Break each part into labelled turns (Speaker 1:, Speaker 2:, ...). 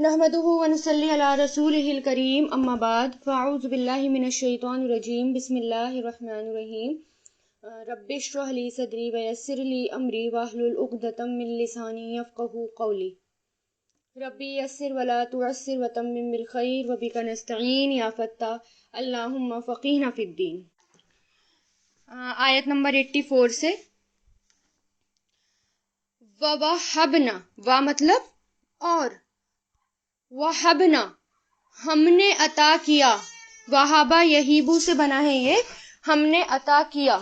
Speaker 1: نحمدہ ونصلی علی رسولہ الکریم اما بعد فاعوذ باللہ من الشیطان الرجیم بسم اللہ الرحمن الرحیم رب اشرح لی صدری ویسر لی امری واحلل عقدۃ من لسانی یفقہوا قولی ربی یسر ولا تعسر وتمم بالخیر وبک نستعین یا فتاح اللہم فقیہنا فی الدین۔ آیت نمبر 84 سے وَوَهَبْنَا وا مطلب اور، وَهَبْنَا ہم نے عطا کیا، وَهَبَ یہیبو سے بنا ہے یہ، ہم نے عطا کیا،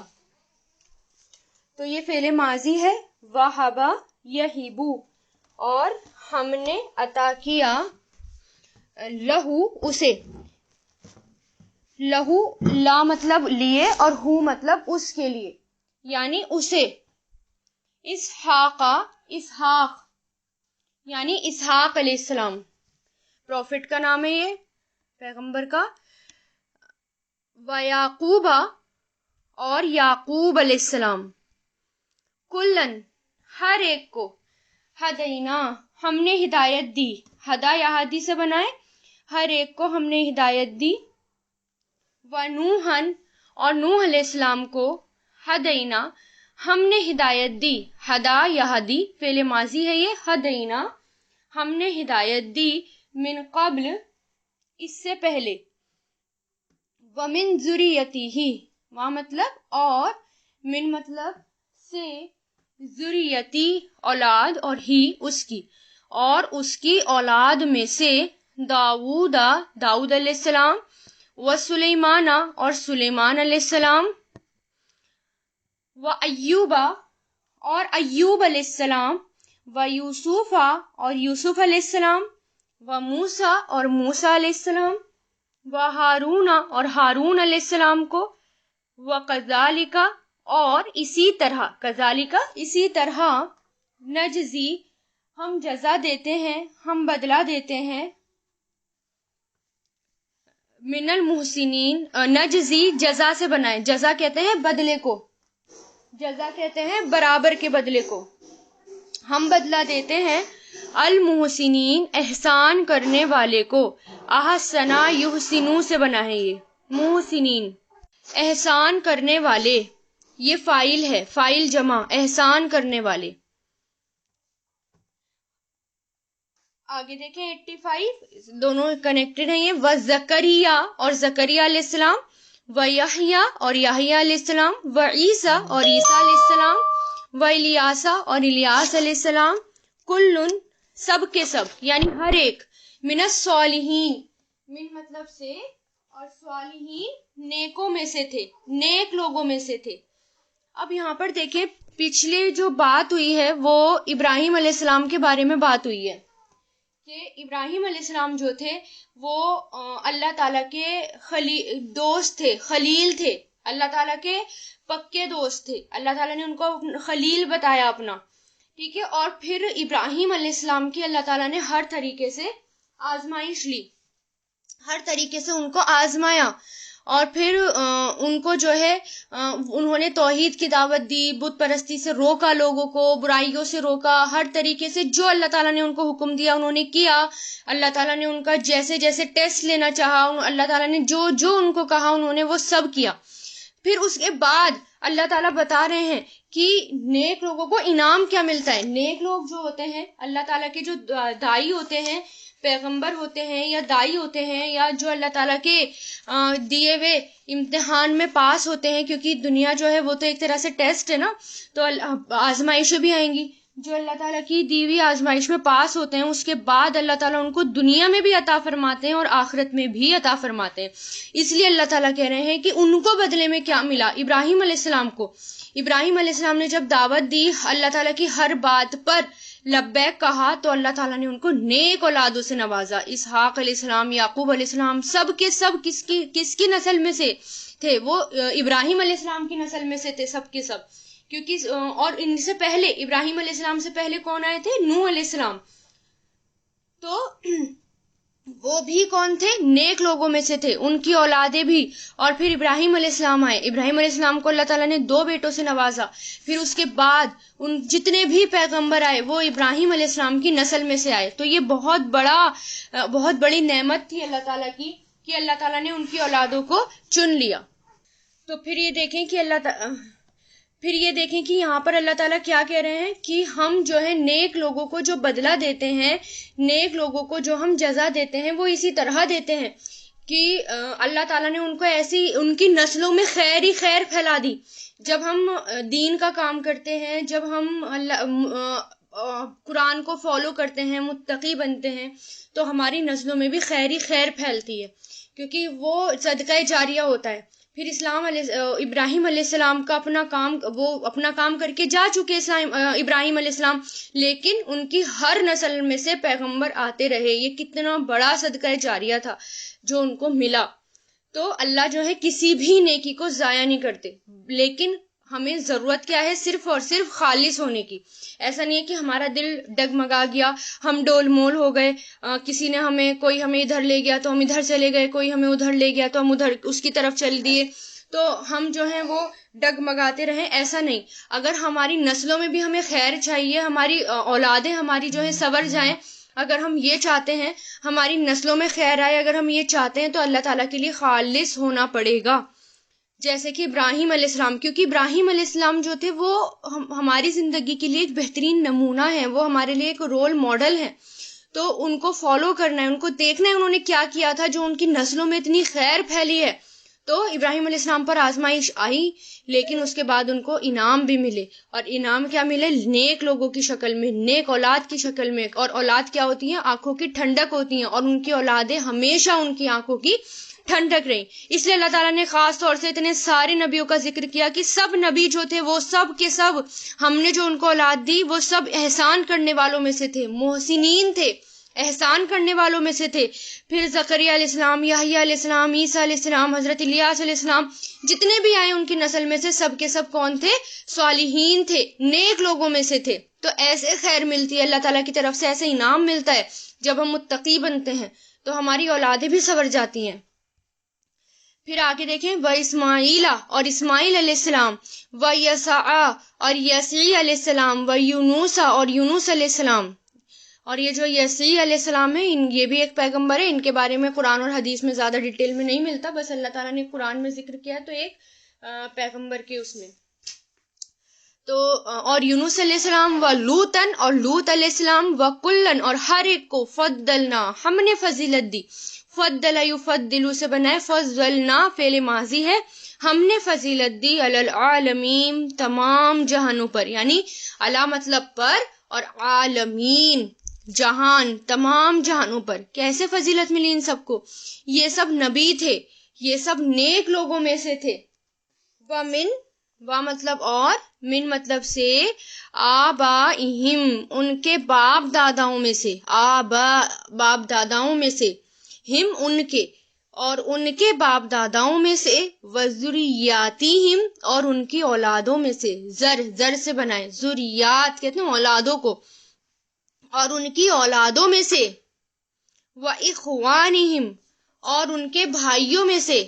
Speaker 1: تو یہ فعل ماضی ہے، وَهَبَ یہیبو، اور ہم نے عطا کیا لہو اسے، لہو لا مطلب لیے اور ہو مطلب اس کے لیے، یعنی اسے، اسحاق یعنی اسحاق علیہ السلام، پروفٹ کا نام ہے یہ، پیغمبر کا، وَيَعْقُوبَ اور یعقوب علیہ السلام، کلن ہر ایک کو، ہدینا ہم نے ہدایت دی، ہدا یا ہادی سے بنائے، ہر ایک کو ہم نے ہدایت دی، وَنُوحًا اور نوح علیہ السلام کو، ہدینا ہم نے ہدایت دی، ہدا یا ہدی فعل ماضی ہے یہ، ہدینا ہم نے ہدایت دی، من قبل اس سے پہلے، ومن ذریتہ وا مطلب اور، من مطلب سے، ذریتی اولاد اور ہی اس کی، اور اس کی اولاد میں سے، داؤد علیہ السلام، و سلیمان اور سلیمان علیہ السلام، و ایوب اور ایوب علیہ السلام، و یوسف اور یوسف علیہ السلام، و موسیٰ اور موسیٰ علیہ السلام، و ہارون اور ہارون علیہ السلام کو، و کذالک اور اسی طرح، کذالک اسی طرح، نجزی ہم جزا دیتے ہیں، ہم بدلہ دیتے ہیں، من المحسنین، نجزی جزا سے بنائے، جزا کہتے ہیں بدلے کو، جزا کہتے ہیں برابر کے بدلے کو، ہم بدلہ دیتے ہیں، المحسنین احسان کرنے والے کو، احسنا یحسنو سے بنا ہے یہ، محسنین احسان کرنے والے، یہ فاعل ہے، فاعل جمع احسان کرنے والے۔ آگے دیکھیں 85 دونوں کنیکٹڈ ہیں یہ، وزکریا اور زکریا علیہ السلام، ویحییٰ اور یحییٰ علیہ السلام، وعیسیٰ اور عیسیٰ علیہ السلام، والیاسا اور الیاس علیہ السلام، کلن سب کے سب یعنی ہر ایک، من الصالحین من مطلب سے، اور صالحین نیکوں میں سے تھے، نیک لوگوں میں سے تھے۔ اب یہاں پر دیکھیں پچھلے جو بات ہوئی ہے وہ ابراہیم علیہ السلام کے بارے میں بات ہوئی ہے کہ ابراہیم علیہ السلام جو تھے وہ اللہ تعالیٰ کے دوست تھے، خلیل تھے، اللہ تعالیٰ کے پکے دوست تھے، اللہ تعالیٰ نے ان کو خلیل بتایا اپنا، ٹھیک ہے، اور پھر ابراہیم علیہ السلام کی اللہ تعالیٰ نے ہر طریقے سے آزمائش لی، ہر طریقے سے ان کو آزمایا، اور پھر ان کو جو ہے انہوں نے توحید کی دعوت دی، بت پرستی سے روکا، لوگوں کو برائیوں سے روکا، ہر طریقے سے جو اللہ تعالیٰ نے ان کو حکم دیا انہوں نے کیا، اللہ تعالیٰ نے ان کا جیسے جیسے ٹیسٹ لینا چاہا، اللہ تعالیٰ نے جو جو ان کو کہا انہوں نے وہ سب کیا۔ پھر اس کے بعد اللہ تعالیٰ بتا رہے ہیں کہ نیک لوگوں کو انعام کیا ملتا ہے۔ نیک لوگ جو ہوتے ہیں اللہ تعالیٰ کے، جو دائی ہوتے ہیں، پیغمبر ہوتے ہیں یا دائی ہوتے ہیں، یا جو اللہ تعالیٰ کے دیے ہوئے امتحان میں پاس ہوتے ہیں، کیونکہ دنیا جو ہے وہ تو ایک طرح سے ٹیسٹ ہے نا، تو آزمائشیں بھی آئیں گی، جو اللہ تعالیٰ کی دی ہوئی آزمائش میں پاس ہوتے ہیں اس کے بعد اللہ تعالیٰ ان کو دنیا میں بھی عطا فرماتے ہیں اور آخرت میں بھی عطا فرماتے ہیں۔ اس لیے اللہ تعالیٰ کہہ رہے ہیں کہ ان کو بدلے میں کیا ملا، ابراہیم علیہ السلام کو، ابراہیم علیہ السلام نے جب دعوت دی، اللہ تعالیٰ کی ہر بات پر لبیک کہا، تو اللہ تعالیٰ نے ان کو نیک اولادوں سے نوازا، اسحاق علیہ السلام، یعقوب علیہ السلام، سب کے سب کس کی نسل میں سے تھے؟ وہ ابراہیم علیہ السلام کی نسل میں سے تھے سب کے سب، کیونکہ اور ان سے پہلے ابراہیم علیہ السلام سے پہلے کون آئے تھے؟ نوح علیہ السلام۔ تو وہ بھی کون تھے؟ نیک لوگوں میں سے تھے، ان کی اولادیں بھی. اور پھر ابراہیم علیہ السلام آئے، ابراہیم علیہ السلام کو اللہ تعالیٰ نے 2 بیٹوں سے نوازا. پھر اس کے بعد ان جتنے بھی پیغمبر آئے وہ ابراہیم علیہ السلام کی نسل میں سے آئے. تو یہ بہت بڑی نعمت تھی اللہ تعالیٰ کی کہ اللہ تعالیٰ نے ان کی اولادوں کو چن لیا. تو پھر یہ دیکھیں کہ یہاں پر اللہ تعالیٰ کیا کہہ رہے ہیں کہ ہم جو ہے نیک لوگوں کو جو بدلہ دیتے ہیں، نیک لوگوں کو جو ہم جزا دیتے ہیں، وہ اسی طرح دیتے ہیں کہ اللہ تعالیٰ نے ان کو ایسی ان کی نسلوں میں خیر ہی خیر پھیلا دی. جب ہم دین کا کام کرتے ہیں، جب ہم قرآن کو فالو کرتے ہیں، متقی بنتے ہیں، تو ہماری نسلوں میں بھی خیر ہی خیر پھیلتی ہے، کیونکہ وہ صدقہ جاریہ ہوتا ہے. پھر ابراہیم علیہ السلام کا اپنا کام کر کے جا چکے ابراہیم علیہ السلام، لیکن ان کی ہر نسل میں سے پیغمبر آتے رہے. یہ کتنا بڑا صدقہ جاریہ تھا جو ان کو ملا. تو اللہ جو ہے کسی بھی نیکی کو ضائع نہیں کرتے، لیکن ہمیں ضرورت کیا ہے؟ صرف اور صرف خالص ہونے کی. ایسا نہیں ہے کہ ہمارا دل ڈگمگا گیا، ہم ڈول مول ہو گئے، کوئی ہمیں ادھر لے گیا تو ہم ادھر چلے گئے، کوئی ہمیں ادھر لے گیا تو ہم ادھر اس کی طرف چل دیے، تو ہم جو ہیں وہ ڈگمگاتے رہیں. ایسا نہیں. اگر ہماری نسلوں میں بھی ہمیں خیر چاہیے، ہماری اولادیں ہماری جو ہے سنور جائیں، اگر ہم یہ چاہتے ہیں ہماری نسلوں میں خیر آئے، اگر ہم یہ چاہتے ہیں، تو اللہ تعالیٰ کے لیے خالص ہونا پڑے گا. جیسے کہ ابراہیم علیہ السلام، کیونکہ ابراہیم علیہ السلام جو تھے وہ ہماری زندگی کے لیے ایک بہترین نمونہ ہے، وہ ہمارے لیے ایک رول ماڈل ہے. تو ان کو فالو کرنا ہے، ان کو دیکھنا ہے انہوں نے کیا کیا تھا جو ان کی نسلوں میں اتنی خیر پھیلی ہے. تو ابراہیم علیہ السلام پر آزمائش آئی، لیکن اس کے بعد ان کو انعام بھی ملے. اور انعام کیا ملے؟ نیک لوگوں کی شکل میں، نیک اولاد کی شکل میں. اور اولاد کیا ہوتی ہیں؟ آنکھوں کی ٹھنڈک ہوتی ہیں، اور ان کی اولادیں ہمیشہ ان کی آنکھوں کی ٹھنڈک رہی. اس لیے اللہ تعالیٰ نے خاص طور سے اتنے سارے نبیوں کا ذکر کیا کہ سب نبی جو تھے وہ سب کے سب ہم نے جو ان کو اولاد دی وہ سب احسان کرنے والوں میں سے تھے، محسنین تھے، احسان کرنے والوں میں سے تھے. پھر زکریا علیہ السلام، یحییٰ علیہ السلام، عیسیٰ علیہ السلام، حضرت الیاس علیہ السلام، جتنے بھی آئے ان کی نسل میں سے سب کے سب کون تھے؟ صالحین تھے، نیک لوگوں میں سے تھے. تو ایسے خیر ملتی ہے اللہ تعالیٰ کی طرف سے، ایسے انعام ملتا ہے. جب ہم متقی بنتے ہیں تو ہماری اولادیں بھی سنور جاتی ہیں. پھر آگے دیکھیں، وَإِسْمَاعِيلَ اور اسماعیل علیہ السلام، وَيَسَعَ اور یسیع علیہ السلام، وَيُونُوسَ اور یونس علیہ السلام. اور یہ جو یسیع علیہ السلام ہے یہ بھی ایک پیغمبر ہے. ان کے بارے میں قرآن اور حدیث میں زیادہ ڈیٹیل میں نہیں ملتا، بس اللہ تعالیٰ نے قرآن میں ذکر کیا تو ایک پیغمبر کے اس میں. تو اور یونس علیہ السلام، وَلُوطًا اور لوط علیہ السلام، وَكُلًّا اور ہر ایک کو، فضلنا ہم نے فضیلت دی. فضل یفضل سے بنائے، فضلنا فعل ماضی ہے، ہم نے فضیلت دی، علی العالمین تمام جہانوں پر، یعنی علی مطلب پر اور عالمین جہان، تمام جہانوں پر. کیسے فضیلت ملی ان سب کو؟ یہ سب نبی تھے، یہ سب نیک لوگوں میں سے تھے. وَمِن وا مطلب اور، من مطلب سے، آبائہم ان کے باپ داداؤں میں سے، آبا باپ داداؤں میں سے، ہم ان کے اور ان کے باپ داداؤں میں سے، وذریاتہم اور ان کی اولادوں میں سے. زر سے بنائے، ذریات کہتے ہیں اولادوں کو، اور ان کی اولادوں میں سے، وَإِخْوَانِهِمْ اور ان کے بھائیوں میں سے،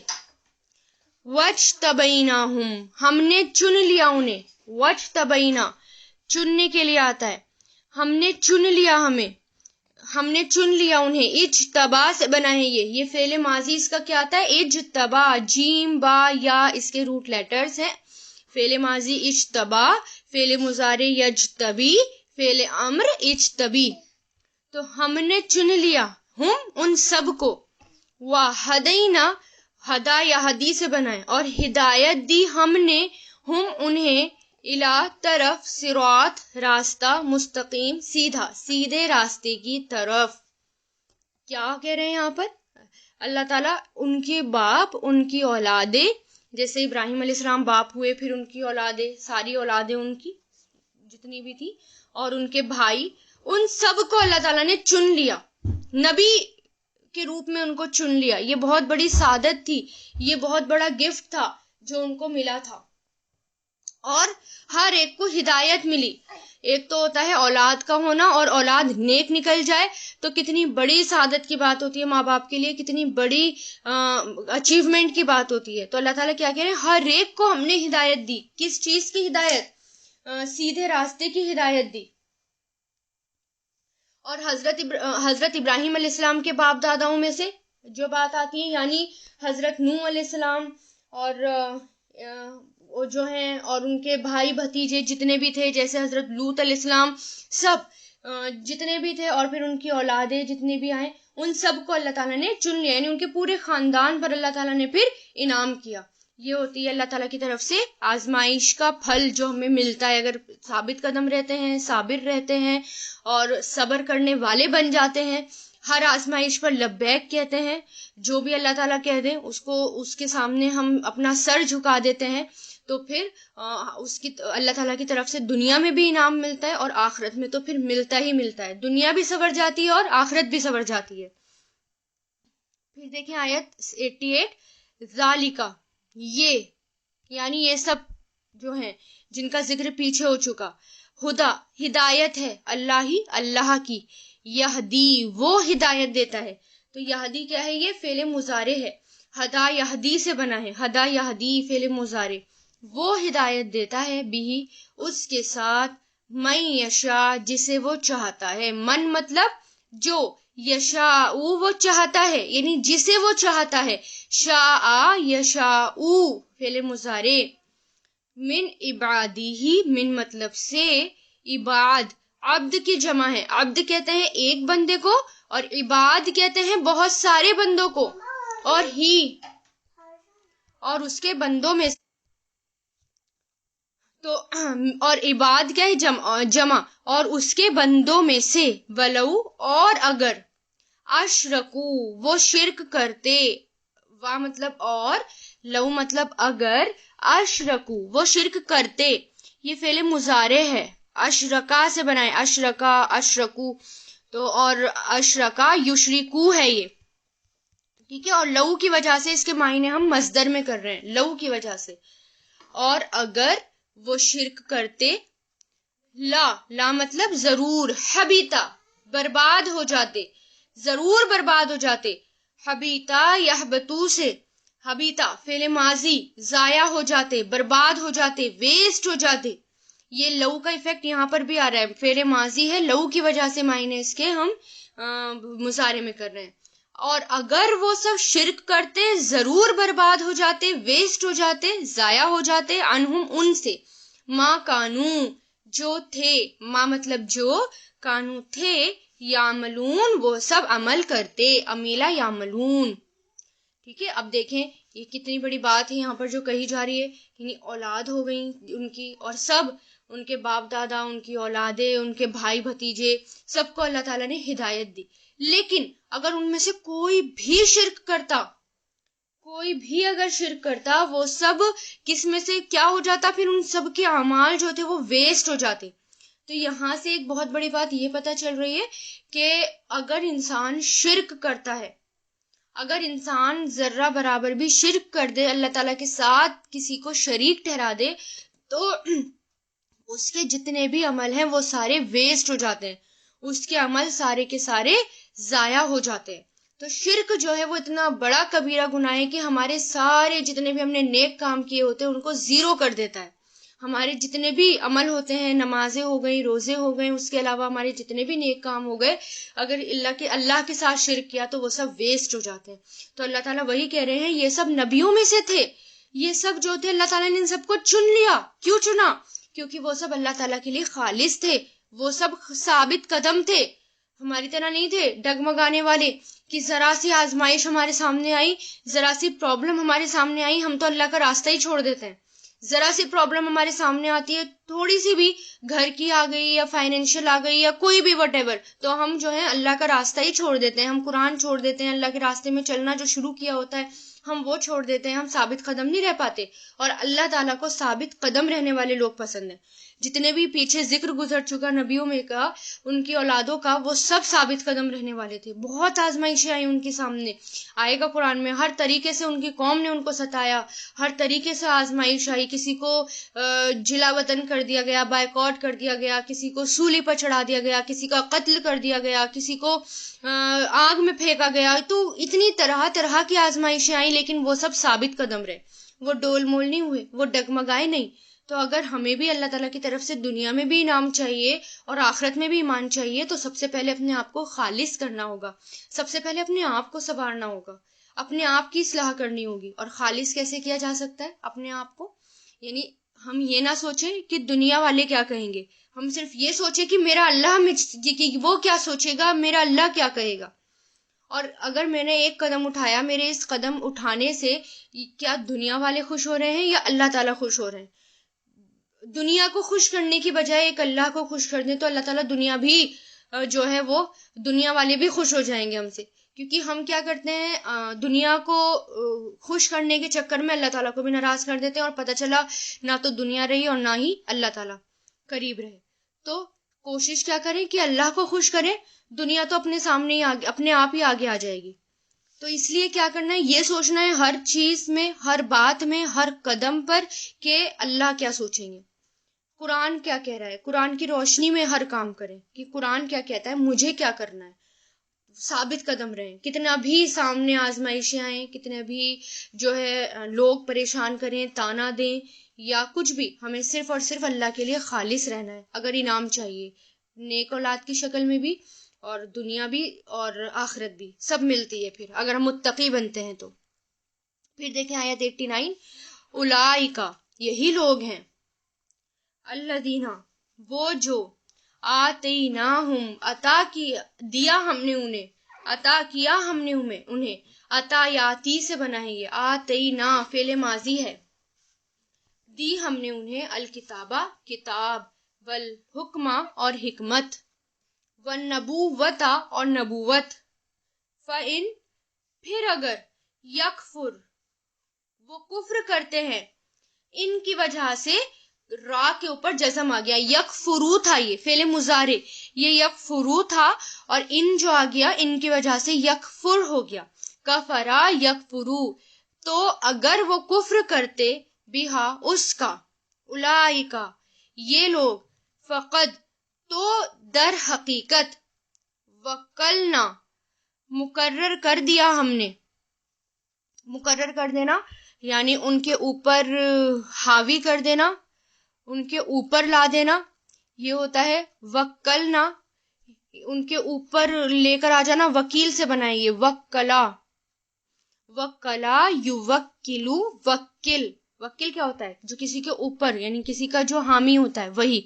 Speaker 1: وَاجْتَبَيْنَاهُمْ ہم نے چن لیا انہیں. وَاجْتَبَيْنَا چننے کے لیے آتا ہے، ہم نے چن لیا، ہم نے چن لیا انہیں. اجتبا سے بنا ہے یہ فعل ماضی اس کا کیا آتا ہے؟ اجتبا، جیم با یا اس کے روٹ لیٹرز ہیں. فعل ماضی اجتبا، فعل مضارع یجتبی، فعل امر اجتبی. تو ہم نے چن لیا ہم ان سب کو، وہدینا ہدا یا ہدی سے بنائے، اور ہدایت دی ہم نے ہم انہیں، الا طرف، صراط راستہ، مستقیم سیدھا، سیدھے راستے کی طرف. کیا کہہ رہے ہیں یہاں پر اللہ تعالیٰ؟ ان کے باپ، ان کی اولادیں، جیسے ابراہیم علیہ السلام باپ ہوئے، پھر ان کی اولادیں، ساری اولادیں ان کی جتنی بھی تھی، اور ان کے بھائی، ان سب کو اللہ تعالیٰ نے چن لیا، نبی کے روپ میں ان کو چن لیا. یہ بہت بڑی سعادت تھی، یہ بہت بڑا گفٹ تھا جو ان کو ملا تھا. اور ہر ایک کو ہدایت ملی. ایک تو ہوتا ہے اولاد کا ہونا اور اولاد نیک نکل جائے تو کتنی بڑی سعادت کی بات ہوتی ہے ماں باپ کے لیے، کتنی بڑی اچیومنٹ کی بات ہوتی ہے. تو اللہ تعالیٰ کیا کہہ رہے ہیں، ہر ایک کو ہم نے ہدایت دی. کس چیز کی ہدایت؟ سیدھے راستے کی ہدایت دی. اور حضرت ابراہیم علیہ السلام کے باپ داداؤں میں سے جو بات آتی ہے، یعنی حضرت نوح علیہ السلام اور جو ہیں اور ان کے بھائی بھتیجے جتنے بھی تھے، جیسے حضرت لوط علیہ السلام، سب جتنے بھی تھے، اور پھر ان کی اولادیں جتنی بھی آئیں، ان سب کو اللہ تعالیٰ نے چن لیا، یعنی ان کے پورے خاندان پر اللہ تعالیٰ نے پھر انعام کیا. یہ ہوتی ہے اللہ تعالیٰ کی طرف سے آزمائش کا پھل جو ہمیں ملتا ہے. اگر ثابت قدم رہتے ہیں، صابر رہتے ہیں اور صبر کرنے والے بن جاتے ہیں، ہر آزمائش پر لبیک کہتے ہیں، جو بھی اللہ تعالیٰ کہہ دیں اس کے سامنے ہم اپنا سر جھکا دیتے ہیں، تو پھر اللہ تعالیٰ کی طرف سے دنیا میں بھی انعام ملتا ہے اور آخرت میں تو پھر ملتا ہی ملتا ہے. دنیا بھی سنور جاتی ہے اور آخرت بھی سنور جاتی ہے. پھر دیکھیں آیت 88، ذالکا، یہ یعنی یہ سب جو ہیں جن کا ذکر پیچھے ہو چکا، ہدا ہدایت ہے اللہ کی، یہدی وہ ہدایت دیتا ہے. تو یہدی کیا ہے؟ یہ فعل مضارع ہے، ہدا یہدی سے بنا ہے، ہدا یہدی فعل مضارع. وہ ہدایت دیتا ہے بھی اس کے ساتھ، من یشا جسے وہ چاہتا ہے. من مطلب جو، یشاء وہ چاہتا ہے، یعنی جسے وہ چاہتا ہے. شاء یشاء فعل مضارع. من عبادی، من مطلب سے، عباد عبد کی جمع ہے. عبد کہتے ہیں ایک بندے کو اور عباد کہتے ہیں بہت سارے بندوں کو. اور اس کے بندوں میں تو اور عباد کیا ہے؟ جمع. اور اس کے بندوں میں سے، ولو اور اگر، اشرکو وہ شرک کرتے، وا مطلب اور، لو مطلب اگر، اشرکو وہ شرک کرتے. یہ فعل مضارع ہے، اشرکا سے بنائے، اشرکا اشرکو. تو اور اشرکا یشرکو ہے یہ، ٹھیک ہے. اور لو کی وجہ سے اس کے معنی ہم مصدر میں کر رہے ہیں، لو کی وجہ سے. اور اگر وہ شرک کرتے، لا مطلب ضرور، حبیتا برباد ہو جاتے، ضرور برباد ہو جاتے. حبیتا یحبتو سے، حبیتا فعل ماضی، ضائع ہو جاتے، برباد ہو جاتے، ویسٹ ہو جاتے. یہ لو کا ایفیکٹ یہاں پر بھی آ رہا ہے، فعل ماضی ہے، لو کی وجہ سے معنی اس کے ہم مضارع میں کر رہے ہیں. اور اگر وہ سب شرک کرتے، ضرور برباد ہو جاتے، ویسٹ ہو جاتے، ضائع ہو جاتے، عنہم ان سے، ما کانو جو تھے، ما مطلب جو، کانو تھے، یعملون وہ سب عمل کرتے، امیلا یعملون. ٹھیک ہے. اب دیکھیں یہ کتنی بڑی بات ہے یہاں پر جو کہی جا رہی ہے، یعنی اولاد ہو گئی ان کی، اور سب ان کے باپ دادا، ان کی اولادیں، ان کے بھائی بھتیجے، سب کو اللہ تعالیٰ نے ہدایت دی. لیکن اگر ان میں سے کوئی بھی شرک کرتا، کوئی بھی اگر شرک کرتا، وہ سب کس میں سے کیا ہو جاتا؟ پھر ان سب کے اعمال جو تھے وہ ویسٹ ہو جاتے. تو یہاں سے ایک بہت بڑی بات یہ پتہ چل رہی ہے کہ اگر انسان شرک کرتا ہے، اگر انسان ذرہ برابر بھی شرک کر دے، اللہ تعالیٰ کے ساتھ کسی کو شریک ٹھہرا دے، تو اس کے جتنے بھی عمل ہیں وہ سارے ویسٹ ہو جاتے ہیں، اس کے عمل سارے کے سارے ضائع ہو جاتے ہیں. تو شرک جو ہے وہ اتنا بڑا کبیرہ گناہ ہے کہ ہمارے سارے جتنے بھی ہم نے نیک کام کیے ہوتے ہیں ان کو زیرو کر دیتا ہے. ہمارے جتنے بھی عمل ہوتے ہیں، نمازیں ہو گئی، روزے ہو گئے، اس کے علاوہ ہمارے جتنے بھی نیک کام ہو گئے، اگر اللہ کے ساتھ شرک کیا تو وہ سب ویسٹ ہو جاتے ہیں. تو اللہ تعالیٰ وہی کہہ رہے ہیں، یہ سب نبیوں میں سے تھے، یہ سب جو تھے اللہ تعالیٰ نے ان سب کو چن لیا. کیوں چنا؟ کیونکہ وہ سب اللہ تعالیٰ کے لیے خالص تھے، وہ سب ثابت قدم تھے، ہماری طرح نہیں تھے ڈگمگانے والے کہ ذرا سی آزمائش ہمارے سامنے آئی، ذرا سی پرابلم ہمارے سامنے آئی، ہم تو اللہ کا راستہ ہی چھوڑ دیتے ہیں. ذرا سی پرابلم ہمارے سامنے آتی ہے، تھوڑی سی بھی گھر کی آ گئی یا فائنینشیل آ گئی یا کوئی بھی وٹ ایور، تو ہم جو ہے اللہ کا راستہ ہی چھوڑ دیتے ہیں، ہم قرآن چھوڑ دیتے ہیں، اللہ کے راستے میں چلنا جو شروع کیا ہوتا ہے ہم وہ چھوڑ دیتے ہیں، ہم ثابت قدم نہیں رہ پاتے. اور اللہ تعالیٰ کو ثابت قدم رہنے والے لوگ پسند ہیں. جتنے بھی پیچھے ذکر گزر چکا نبیوں میں کا، ان کی اولادوں کا، وہ سب ثابت قدم رہنے والے تھے. بہت آزمائشیں آئی ان کے سامنے، آئے گا قرآن میں، ہر طریقے سے ان کی قوم نے ان کو ستایا، ہر طریقے سے آزمائش آئی. کسی کو جلا وطن کر دیا گیا، بائیکاٹ کر دیا گیا، کسی کو سولی پر چڑھا دیا گیا، کسی کا قتل کر دیا گیا، کسی کو آگ میں پھینکا گیا. تو اتنی طرح طرح کی آزمائشیں آئیں، لیکن وہ سب ثابت قدم رہے، وہ ڈول مول نہیں ہوئے، وہ ڈگمگائے نہیں. تو اگر ہمیں بھی اللہ تعالیٰ کی طرف سے دنیا میں بھی انعام چاہیے اور آخرت میں بھی ایمان چاہیے، تو سب سے پہلے اپنے آپ کو خالص کرنا ہوگا، سب سے پہلے اپنے آپ کو سنوارنا ہوگا، اپنے آپ کی اصلاح کرنی ہوگی. اور خالص کیسے کیا جا سکتا ہے اپنے آپ کو؟ یعنی ہم یہ نہ سوچیں کہ دنیا والے کیا کہیں گے، ہم صرف یہ سوچیں کہ میرا اللہ وہ کیا سوچے گا، میرا اللہ کیا کہے گا. اور اگر میں نے ایک قدم اٹھایا، میرے اس قدم اٹھانے سے کیا دنیا والے خوش ہو رہے ہیں یا اللہ تعالیٰ خوش ہو رہے ہیں؟ دنیا کو خوش کرنے کی بجائے ایک اللہ کو خوش کر دیں تو اللہ تعالیٰ دنیا بھی جو ہے وہ دنیا والے بھی خوش ہو جائیں گے ہم سے. کیونکہ ہم کیا کرتے ہیں، دنیا کو خوش کرنے کے چکر میں اللہ تعالیٰ کو بھی ناراض کر دیتے ہیں، اور پتہ چلا نہ تو دنیا رہی اور نہ ہی اللہ تعالیٰ قریب رہے. تو کوشش کیا کریں کہ اللہ کو خوش کریں، دنیا تو اپنے سامنے ہی اپنے آپ ہی آگے آ جائے گی. تو اس لیے کیا کرنا ہے، یہ سوچنا ہے ہر چیز میں، ہر بات میں، ہر قدم پر کہ اللہ کیا سوچیں گے، قرآن کیا کہہ رہا ہے، قرآن کی روشنی میں ہر کام کریں کہ قرآن کیا کہتا ہے، مجھے کیا کرنا ہے. ثابت قدم رہیں، کتنا بھی سامنے آزمائشیں آئیں، کتنے بھی جو ہے لوگ پریشان کریں، تانا دیں یا کچھ بھی، ہمیں صرف اور صرف اللہ کے لیے خالص رہنا ہے. اگر انعام چاہیے نیک اولاد کی شکل میں بھی، اور دنیا بھی اور آخرت بھی سب ملتی ہے پھر اگر ہم متقی بنتے ہیں تو. پھر دیکھیں آیت 89، اولئک، یہی لوگ ہیں، الذین، وہ جو، آتیناہم، عطا دیا ہم نے انہیں، عطا کیا ہم نے انہیں، عطایاتی سے بنائیے، آتینا فعل ماضی ہے، دی ہم نے انہیں، الکتابہ کتاب، والحکمہ اور حکمت، والنبوۃ اور نبوت، فَإِن، پھر اگر، یکفر، وہ کفر کرتے ہیں، ان کی وجہ سے، را کے اوپر جزم آ گیا، یکفرو تھا، یہ فعل مضارع، یہ یکفرو تھا، اور ان جو آ گیا ان کی وجہ سے یکفر ہو گیا، کفرا یکفرو. تو اگر وہ کفر کرتے، بہا اس کا، اولئک، یہ لوگ، فقد، تو در حقیقت، وکلنا، مقرر کر دیا ہم نے، مقرر کر دینا یعنی ان کے اوپر حاوی کر دینا، ان کے اوپر لا دینا، یہ ہوتا ہے وکلنا، ان کے اوپر لے کر آ جانا، وکیل سے بنائیے، وکلا، وکلا یوکلو، وکل، وکیل کیا ہوتا ہے، جو کسی کے اوپر یعنی کسی کا جو حامی ہوتا ہے وہی.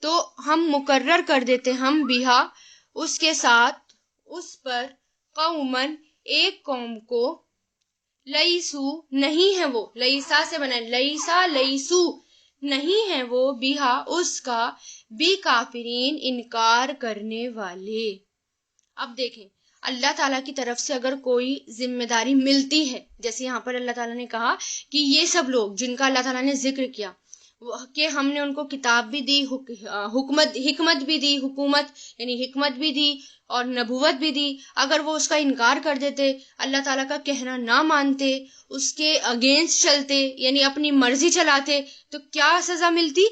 Speaker 1: تو ہم مقرر کر دیتے ہم بہا اس کے ساتھ، اس پر، قومن، ایک قوم کو، لیسو، نہیں ہے وہ، لیسا سے بنا، لیسا لیسو، نہیں ہے وہ، بہا اس کا، بی کافرین، انکار کرنے والے. اب دیکھیں اللہ تعالیٰ کی طرف سے اگر کوئی ذمہ داری ملتی ہے، جیسے یہاں پر اللہ تعالیٰ نے کہا کہ یہ سب لوگ جن کا اللہ تعالیٰ نے ذکر کیا کہ ہم نے ان کو کتاب بھی دی، حکمت بھی دی، حکومت یعنی حکمت بھی دی اور نبوت بھی دی، اگر وہ اس کا انکار کر دیتے، اللہ تعالیٰ کا کہنا نہ مانتے، اس کے اگینسٹ چلتے یعنی اپنی مرضی چلاتے، تو کیا سزا ملتی؟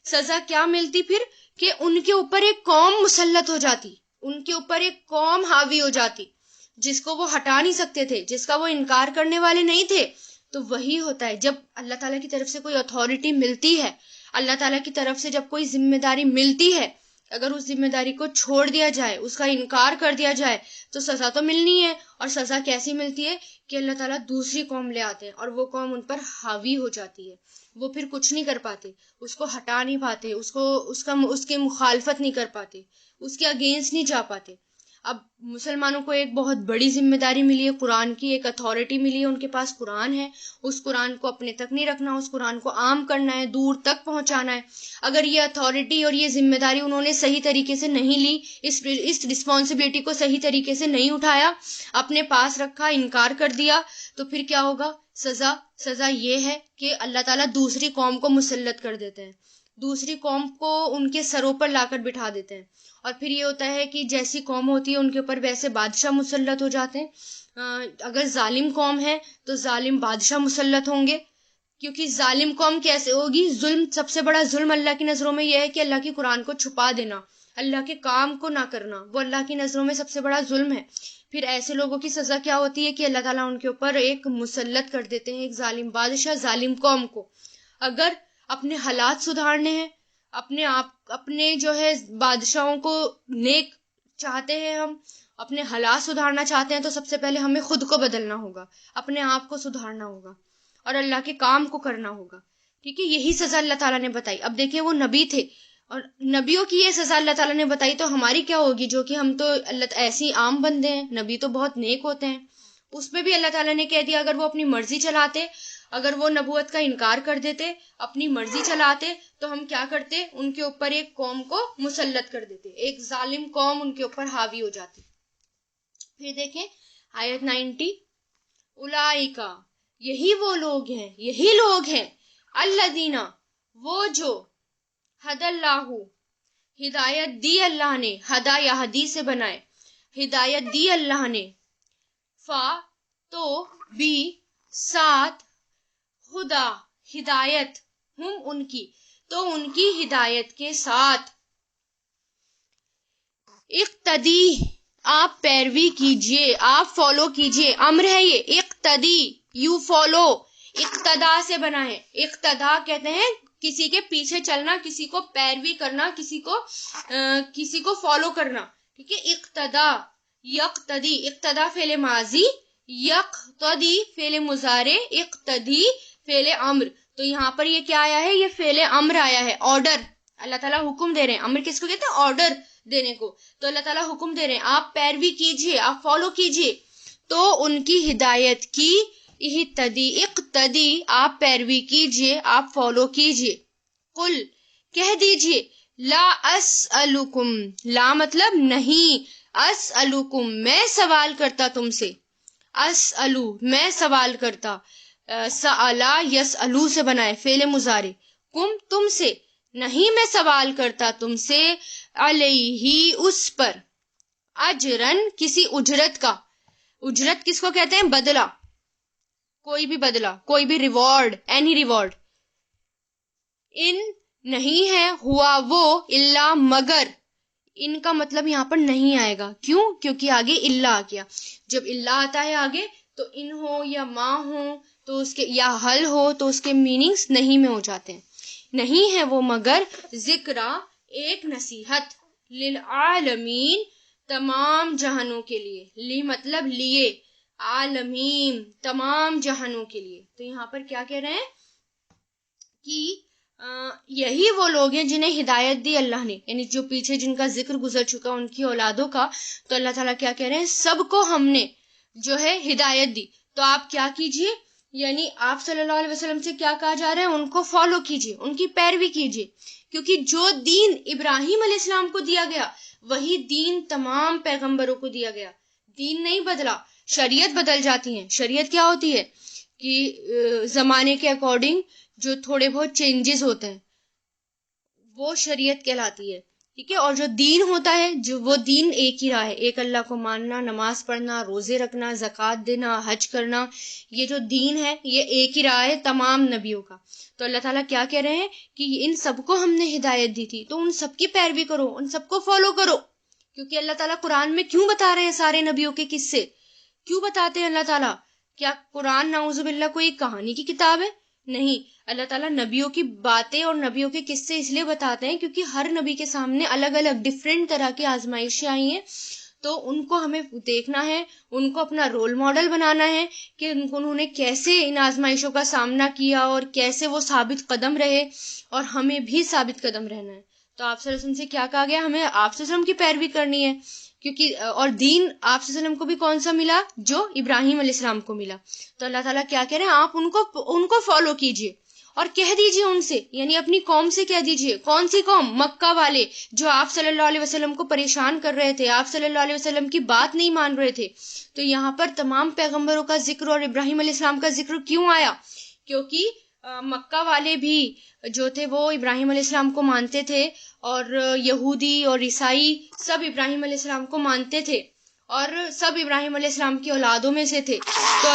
Speaker 1: سزا کیا ملتی پھر؟ کہ ان کے اوپر ایک قوم مسلط ہو جاتی، ان کے اوپر ایک قوم حاوی ہو جاتی جس کو وہ ہٹا نہیں سکتے تھے، جس کا وہ انکار کرنے والے نہیں تھے. تو وہی ہوتا ہے جب اللہ تعالیٰ کی طرف سے کوئی اتھارٹی ملتی ہے، اللہ تعالیٰ کی طرف سے جب کوئی ذمہ داری ملتی ہے، اگر اس ذمہ داری کو چھوڑ دیا جائے، اس کا انکار کر دیا جائے، تو سزا تو ملنی ہے. اور سزا کیسی ملتی ہے کہ اللہ تعالیٰ دوسری قوم لے آتے ہیں اور وہ قوم ان پر حاوی ہو جاتی ہے، وہ پھر کچھ نہیں کر پاتے، اس کو ہٹا نہیں پاتے، اس کی مخالفت نہیں کر پاتے، اس کے اگینسٹ نہیں جا پاتے. اب مسلمانوں کو ایک بہت بڑی ذمہ داری ملی ہے، قرآن کی ایک اتھارٹی ملی ہے، ان کے پاس قرآن ہے، اس قرآن کو اپنے تک نہیں رکھنا، اس قرآن کو عام کرنا ہے، دور تک پہنچانا ہے. اگر یہ اتھارٹی اور یہ ذمہ داری انہوں نے صحیح طریقے سے نہیں لی، اس رسپانسبلٹی کو صحیح طریقے سے نہیں اٹھایا، اپنے پاس رکھا، انکار کر دیا، تو پھر کیا ہوگا؟ سزا یہ ہے کہ اللہ تعالیٰ دوسری قوم کو مسلط کر دیتے ہیں، دوسری قوم کو ان کے سروں پر لا کر بٹھا دیتے ہیں، اور پھر یہ ہوتا ہے کہ جیسی قوم ہوتی ہے ان کے اوپر ویسے بادشاہ مسلط ہو جاتے ہیں۔ اگر ظالم قوم ہے تو ظالم بادشاہ مسلط ہوں گے، کیونکہ ظالم قوم کیسے ہوگی؟ ظلم، سب سے بڑا ظلم اللہ کی نظروں میں یہ ہے کہ اللہ کی قرآن کو چھپا دینا، اللہ کے کام کو نہ کرنا، وہ اللہ کی نظروں میں سب سے بڑا ظلم ہے۔ پھر ایسے لوگوں کی سزا کیا ہوتی ہے کہ اللہ تعالیٰ ان کے اوپر ایک مسلط کر دیتے ہیں، ایک ظالم بادشاہ، ظالم قوم کو۔ اگر اپنے حالات سدھارنے ہیں، اپنے جو ہے بادشاہوں کو نیک چاہتے ہیں، ہم اپنے حالات سدھارنا چاہتے ہیں، تو سب سے پہلے ہمیں خود کو بدلنا ہوگا، اپنے آپ کو سدھارنا ہوگا اور اللہ کے کام کو کرنا ہوگا، ٹھیک ہے؟ یہی سزا اللہ تعالیٰ نے بتائی۔ اب دیکھیں وہ نبی تھے، اور نبیوں کی یہ سزا اللہ تعالیٰ نے بتائی، تو ہماری کیا ہوگی؟ جو کہ ہم تو اللہ ایسی عام بندے ہیں، نبی تو بہت نیک ہوتے ہیں، اس میں بھی اللہ تعالیٰ نے کہہ دیا اگر وہ اپنی مرضی چلاتے، اگر وہ نبوت کا انکار کر دیتے، اپنی مرضی چلاتے، تو ہم کیا کرتے؟ ان کے اوپر ایک قوم کو مسلط کر دیتے، ایک ظالم قوم ان کے اوپر حاوی ہو جاتی۔ پھر دیکھیں آیت 90، اولئک، یہی وہ لوگ ہیں الذین، وہ جو ہدی اللہ، ہدایت دی اللہ نے، ہدا یہدی سے بنائے، ہدایت دی اللہ نے، فا، تو، بی، ساتھ، ہدا، ہدایت، ہم، ان کی، تو ان کی ہدایت کے ساتھ، اقتدی، آپ پیروی کیجئے، آپ فالو کیجئے، امر ہے یہ، اقتدی، یو فالو، اقتدا سے بنا ہے، اقتدا کہتے ہیں کسی کے پیچھے چلنا، کسی کو پیروی کرنا، کسی کو فالو کرنا، ٹھیک ہے؟ اقتدا، یقتدی، اقتدا فعل ماضی، یقتدی فعل مضارع، اقتدی فعل امر۔ تو یہاں پر یہ کیا آیا ہے؟ یہ فعل امر آیا ہے، آرڈر، اللہ تعالیٰ حکم دے رہے ہیں۔ امر کس کو کہتے ہیں؟ آرڈر دینے کو۔ تو اللہ تعالیٰ حکم دے رہے ہیں آپ پیروی کیجئے، آپ فالو کیجئے، تو ان کی ہدایت کی، اہتدی، اقتدی، آپ پیروی کیجئے، آپ فالو کیجئے۔ قل، کہہ دیجئے، لا اسألکم، لا مطلب نہیں، اسألکم، میں سوال کرتا تم سے، اسألو، میں سوال کرتا، سألا یسألو سے بنائے فعل مضارع، کم، تم سے، نہیں میں سوال کرتا تم سے، علیہ، اس پر، اجرن، کسی اجرت کا، اجرت کس کو کہتے ہیں؟ بدلہ، کوئی بھی بدلہ، کوئی بھی ریوارڈ، اینی ریوارڈ۔ ان، نہیں ہے، ہوا وہ، الا، مگر، ان کا مطلب یہاں پر نہیں آئے گا، کیوں؟ کیونکہ آگے الا آ گیا، جب الا آتا ہے آگے تو ان ہو یا ما ہو تو اس کے، یا حل ہو تو اس کے میننگز نہیں میں ہو جاتے ہیں۔ نہیں ہے وہ مگر ذکرہ، ایک نصیحت، للعالمین، تمام جہانوں کے لیے، لی مطلب لیے، عالمین، تمام جہانوں کے لیے۔ تو یہاں پر کیا کہہ رہے ہیں کہ یہی وہ لوگ ہیں جنہیں ہدایت دی اللہ نے، یعنی جو پیچھے جن کا ذکر گزر چکا ان کی اولادوں کا، تو اللہ تعالیٰ کیا کہہ رہے ہیں؟ سب کو ہم نے جو ہے ہدایت دی، تو آپ کیا کیجئے؟ یعنی آپ صلی اللہ علیہ وسلم سے کیا کہا جا رہا ہے؟ ان کو فالو کیجئے، ان کی پیروی کیجئے، کیونکہ جو دین ابراہیم علیہ السلام کو دیا گیا وہی دین تمام پیغمبروں کو دیا گیا، دین نہیں بدلا، شریعت بدل جاتی ہیں۔ شریعت کیا ہوتی ہے؟ کہ زمانے کے اکارڈنگ جو تھوڑے بہت چینجز ہوتے ہیں وہ شریعت کہلاتی ہے، ٹھیک ہے؟ اور جو دین ہوتا ہے، جو وہ دین ایک ہی راہ ہے، ایک اللہ کو ماننا، نماز پڑھنا، روزے رکھنا، زکوٰۃ دینا، حج کرنا، یہ جو دین ہے یہ ایک ہی راہ ہے تمام نبیوں کا۔ تو اللہ تعالیٰ کیا کہہ رہے ہیں کہ ان سب کو ہم نے ہدایت دی تھی، تو ان سب کی پیروی کرو، ان سب کو فالو کرو، کیونکہ اللہ تعالیٰ قرآن میں کیوں بتا رہے ہیں سارے نبیوں کے قصے؟ کیوں بتاتے ہیں اللہ تعالیٰ؟ کیا قرآن نعوذ باللہ کوئی کہانی کی کتاب ہے؟ نہیں، اللہ تعالیٰ نبیوں کی باتیں اور نبیوں کے قصے اس لیے بتاتے ہیں کیونکہ ہر نبی کے سامنے الگ الگ ڈفرینٹ طرح کی آزمائشیں آئی ہیں، تو ان کو ہمیں دیکھنا ہے، ان کو اپنا رول ماڈل بنانا ہے کہ انہوں نے کیسے ان آزمائشوں کا سامنا کیا اور کیسے وہ ثابت قدم رہے، اور ہمیں بھی ثابت قدم رہنا ہے۔ تو آپ صلی اللہ علیہ وسلم سے کیا کہا گیا؟ ہمیں آپ صلی اللہ علیہ وسلم کی پیروی کرنی ہے، کیونکہ اور دین آپ صلی اللہ علیہ وسلم کو بھی کون سا ملا؟ جو ابراہیم علیہ السلام کو ملا۔ تو اللہ تعالیٰ کیا کہہ رہے ہیں؟ آپ ان کو فالو کیجئے اور کہہ دیجئے ان سے، یعنی اپنی قوم سے کہہ دیجئے۔ کون سی قوم؟ مکہ والے، جو آپ صلی اللہ علیہ وسلم کو پریشان کر رہے تھے، آپ صلی اللہ علیہ وسلم کی بات نہیں مان رہے تھے۔ تو یہاں پر تمام پیغمبروں کا ذکر اور ابراہیم علیہ السلام کا ذکر کیوں آیا؟ کیونکہ مکہ والے بھی جو تھے وہ ابراہیم علیہ السلام کو مانتے تھے، اور یہودی اور عیسائی سب ابراہیم علیہ السلام کو مانتے تھے، اور سب ابراہیم علیہ السلام کی اولادوں میں سے تھے. تو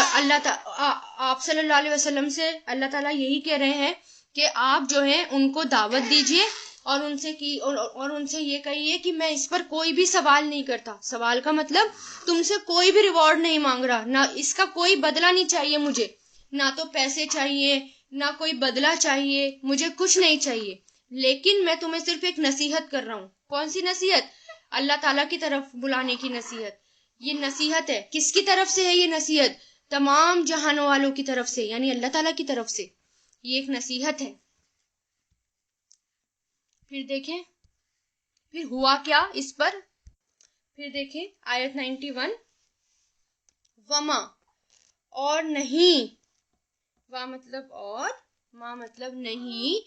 Speaker 1: آپ صلی اللہ علیہ وسلم سے اللہ تعالیٰ یہی کہہ رہے ہیں کہ آپ جو ہیں ان کو دعوت دیجئے، اور ان سے یہ کہیے کہ میں اس پر کوئی بھی سوال نہیں کرتا. سوال کا مطلب تم سے کوئی بھی ریوارڈ نہیں مانگ رہا، نہ اس کا کوئی بدلہ نہیں چاہیے مجھے، نہ تو پیسے چاہیے، نہ کوئی بدلہ چاہیے، مجھے کچھ نہیں چاہیے، لیکن میں تمہیں صرف ایک نصیحت کر رہا ہوں. کون سی نصیحت؟ اللہ تعالیٰ کی طرف بلانے کی نصیحت. یہ نصیحت ہے، کس کی طرف سے ہے یہ نصیحت؟ تمام جہانوں والوں کی طرف سے، یعنی اللہ تعالیٰ کی طرف سے یہ ایک نصیحت ہے. پھر دیکھیں پھر ہوا کیا اس پر. پھر دیکھیں آیت 91، وما، اور نہیں، وا مطلب اور، ما مطلب نہیں،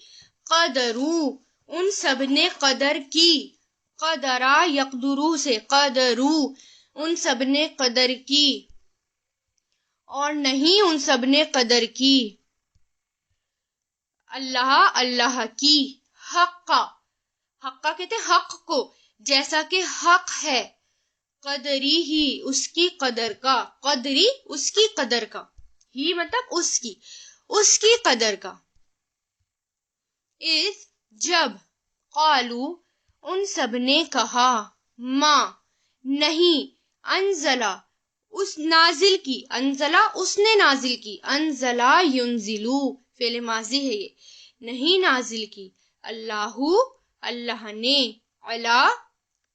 Speaker 1: قدرو، ان سب نے قدر کی، قدرا یقدرو سے، قدرو، ان سب نے قدر کی، اور نہیں ان سب نے قدر کی، اللہ کی، حقا، حقا کہتے ہیں حق کو، جیسا کہ حق ہے، قدری ہی، اس کی قدر کا، قدری اس کی قدر کا، ہی مطلب اس کی قدر کا. اس جب، قالو، ان سب نے کہا، ما، نہیں، انزلہ، اس نازل کی، انزلہ اس نے نازل کی، انزلہ ینزلو، فعل ماضی ہے یہ، نہیں نازل کی، اللہ نے، علا،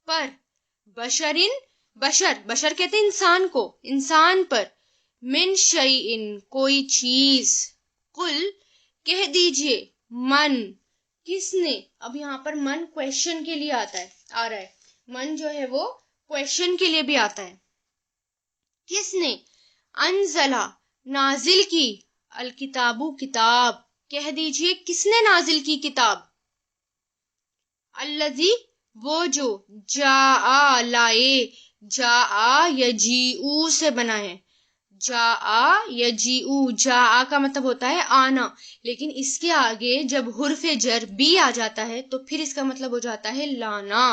Speaker 1: پر، بشر کہتے ہیں انسان کو، انسان پر، من شیئن، کوئی چیز، قل، کہہ دیجئے، من، کس نے. اب یہاں پر من کویشچن کے لیے آ رہا ہے، من جو ہے وہ کویشچن کے لیے بھی آتا ہے. کس نے، انزلہ، نازل کی، الکتابو، کتاب، کہہ دیجئے کس نے نازل کی کتاب، الذی، وہ جو، جاء، لائے، جاء یجیء سے بنا ہے، جاء یجیء، جاء کا مطلب ہوتا ہے آنا، لیکن اس کے آگے جب حرف جر بھی آ جاتا ہے تو پھر اس کا مطلب ہو جاتا ہے لانا.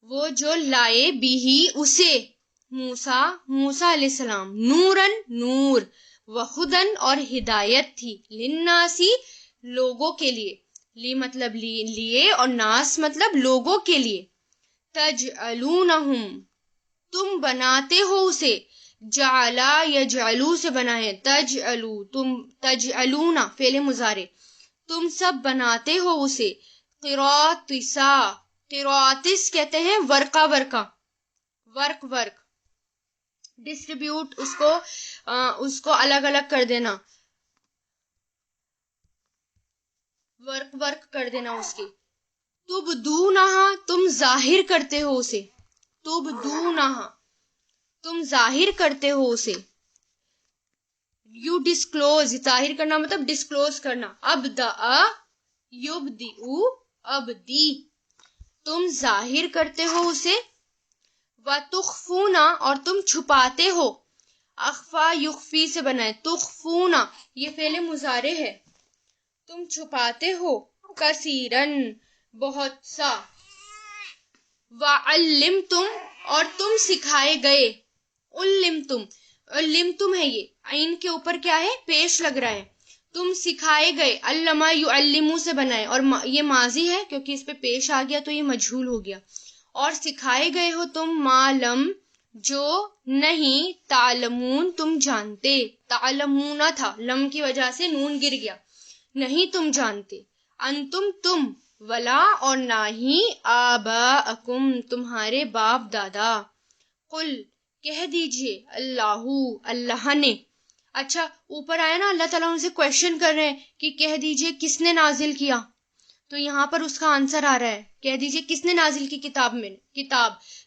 Speaker 1: وہ جو لائے بھی اسے، موسیٰ علیہ السلام، نورن، نور، وہدن، اور ہدایت تھی، للناسی، لوگوں کے لیے، لی مطلب لیے، اور ناس مطلب لوگوں کے لیے، تجعلونہم، تم بناتے ہو اسے، جعلا یجعلو سے بنا ہے، تجعلو، تم، تجعلون فعل مضارع، تم سب بناتے ہو اسے، قراطسا، قراطس کہتے ہیں ورقہ، ورق، ڈسٹریبیوٹ، اس کو الگ الگ کر دینا، ورق کر دینا اس کی. تبدونہا، تم ظاہر کرتے ہو اسے، تبدونہا، تم ظاہر کرتے ہو اسے، یو ڈسکلوز، ظاہر کرنا مطلب ڈسکلوز کرنا، ابدأ، یبدئ، ابدی، تم ظاہر کرتے ہو اسے، وتخفون، اور تم چھپاتے ہو، اخفا یخفی سے بنا ہے، تخفون یہ فعل مضارع ہے، تم چھپاتے ہو، کثیرن، بہت سا، وعلمتم، اور تم سکھائے گئے، علمتم ہے یہ، عین کے اوپر کیا ہے، پیش لگ رہا ہے، تم سکھائے گئے، علما یعلمو سے بنا ہے، اور یہ ماضی ہے کیونکہ اس پہ پیش آ گیا تو یہ مجہول ہو گیا، اور سکھائے گئے ہو تم، معلم، جو نہیں، تعلمون، تم جانتے، تعلمون تھا، لم کی وجہ سے نون گر گیا، نہیں تم جانتے، انتم، تم، ولا، اور نہ ہی، آباءکم، تمہارے باپ دادا، قل، کہہ دیجئے، اللہ نے. اچھا اوپر آیا نا اللہ تعالیٰ ان سے کویشچن کر رہے ہیں کہ کہہ دیجئے کس نے نازل کیا، تو یہاں پر اس کا آنسر آ رہا ہے، کہہ دیجئے کس نے نازل کی کتاب،